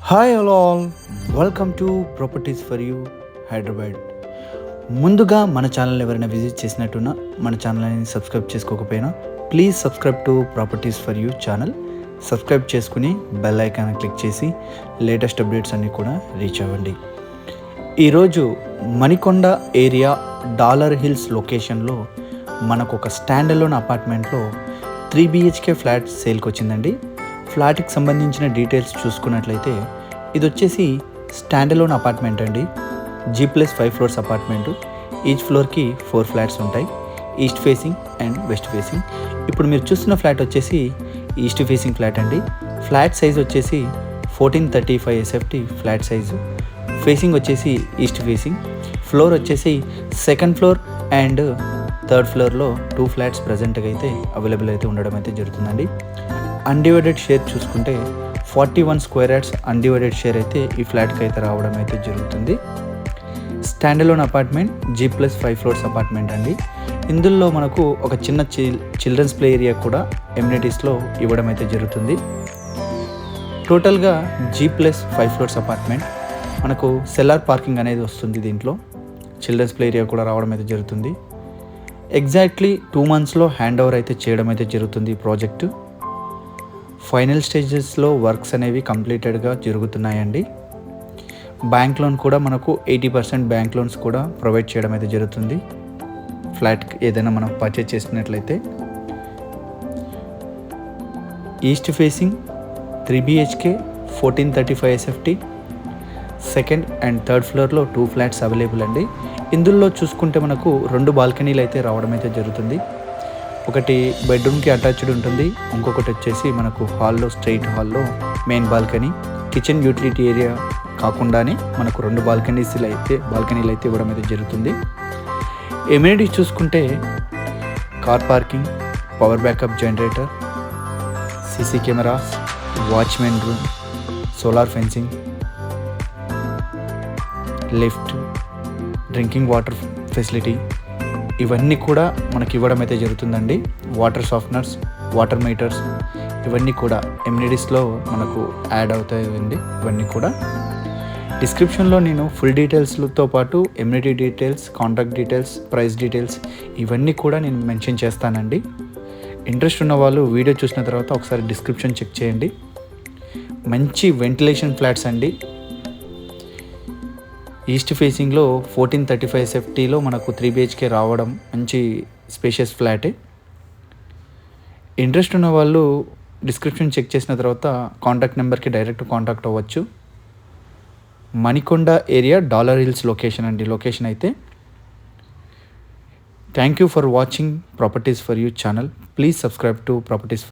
Hi hello all, welcome to properties for you Hyderabad. ముందుగా మన channel ఎవరైనా విజిట్ చేసినట్టున్నా మన ఛానల్ని సబ్స్క్రైబ్ చేసుకోకపోయినా please subscribe to properties for you channel. Subscribe చేసుకుని బెల్ ఐకాన్ క్లిక్ చేసి లేటెస్ట్ అప్డేట్స్ అన్నీ కూడా రీచ్ అవ్వండి. ఈరోజు మణికొండ ఏరియా డాలర్ హిల్స్ లొకేషన్లో మనకు ఒక స్టాండ్ అలోన్ అపార్ట్మెంట్లో 3 BHK ఫ్లాట్ సేల్కి వచ్చిందండి. ఫ్లాట్కి సంబంధించిన డీటెయిల్స్ చూసుకున్నట్లయితే ఇది వచ్చేసి స్టాండ్ అలోన్ అపార్ట్మెంట్ అండి. G+5 floors apartment. ఈచ్ ఫ్లోర్కి 4 ఫ్లాట్స్ ఉంటాయి, east facing and west facing. ఇప్పుడు మీరు చూస్తున్న ఫ్లాట్ వచ్చేసి ఈస్ట్ ఫేసింగ్ ఫ్లాట్ అండి. ఫ్లాట్ సైజ్ వచ్చేసి 1435 SFT ఫ్లాట్ సైజు. ఫేసింగ్ వచ్చేసి ఈస్ట్ ఫేసింగ్. ఫ్లోర్ వచ్చేసి సెకండ్ ఫ్లోర్ అండ్ థర్డ్ ఫ్లోర్లో 2 ఫ్లాట్స్ ప్రజెంట్గా అయితే అవైలబుల్ అయితే ఉండడం అయితే జరుగుతుందండి. అన్డివైడెడ్ షేర్ చూసుకుంటే 41 స్క్వేర్ యార్డ్స్ అన్డివైడెడ్ షేర్ అయితే ఈ ఫ్లాట్కి అయితే రావడం అయితే జరుగుతుంది. Stand alone apartment, G+5 floors apartment అండి. ఇందులో మనకు ఒక చిన్న చిల్డ్రన్స్ ప్లే ఏరియా కూడా ఎమ్యూనిటీస్లో ఇవ్వడం అయితే జరుగుతుంది. టోటల్గా G+5 ఫ్లోర్స్ అపార్ట్మెంట్. మనకు సెల్లార్ పార్కింగ్ అనేది వస్తుంది. దీంట్లో చిల్డ్రన్స్ ప్లే ఏరియా కూడా రావడం అయితే జరుగుతుంది. ఎగ్జాక్ట్లీ 2 monthsలో హ్యాండ్ ఓవర్ అయితే చేయడం అయితే జరుగుతుంది ఈ ప్రాజెక్టు. ఫైనల్ స్టేజెస్లో వర్క్స్ అనేవి కంప్లీటెడ్గా జరుగుతున్నాయండి. బ్యాంక్ లోన్ కూడా మనకు 80% బ్యాంక్ లోన్స్ కూడా ప్రొవైడ్ చేయడం అయితే జరుగుతుంది. ఫ్లాట్ ఏదైనా మనం పర్చేజ్ చేసినట్లయితే. East facing 3 BHK 1435 SFT. Second and third ఫ్లోర్లో 2 ఫ్లాట్స్ అవైలబుల్ అండి. ఇందులో చూసుకుంటే మనకు 2 బాల్కనీలు అయితే రావడం అయితే జరుగుతుంది. ఒకటి బెడ్రూమ్కి అటాచ్డ్ ఉంటుంది, ఇంకొకటి వచ్చేసి మనకు హాల్లో, స్ట్రైట్ హాల్లో main balcony. Kitchen utility area కాకుండానే మనకు 2 బాల్కనీలు అయితే ఇవ్వడం అయితే జరుగుతుంది. ఎమ్యూనిటీస్ చూసుకుంటే car parking, power backup generator, CC cameras, watchman room, solar fencing, lift, drinking water facility ఇవన్నీ కూడా మనకి ఇవ్వడం అయితే జరుగుతుందండి. వాటర్ సాఫ్ట్నర్స్, వాటర్ మీటర్స్ ఇవన్నీ కూడా ఎమ్యూనిటీస్లో మనకు యాడ్ అవుతాయండి. ఇవన్నీ కూడా డిస్క్రిప్షన్లో నేను ఫుల్ డీటెయిల్స్తో పాటు ఎమ్యూనిటీ details, contact details, price details ఇవన్నీ కూడా నేను మెన్షన్ చేస్తానండి. ఇంట్రెస్ట్ ఉన్న వాళ్ళు వీడియో చూసిన తర్వాత ఒకసారి డిస్క్రిప్షన్ చెక్ చేయండి. మంచి వెంటిలేషన్ ఫ్లాట్స్ అండి. ఈస్ట్ ఫేసింగ్లో 1435 SFTలో మనకు 3 BHK రావడం మంచి స్పేషియస్ ఫ్లాటే. ఇంట్రెస్ట్ ఉన్న వాళ్ళు డిస్క్రిప్షన్ చెక్ చేసిన తర్వాత కాంటాక్ట్ నెంబర్కి డైరెక్ట్ కాంటాక్ట్ అవ్వచ్చు. Manikonda area dollar hills location అండి. లొకేషన్ అయితే. Thank you for watching properties for you channel. Please subscribe to properties.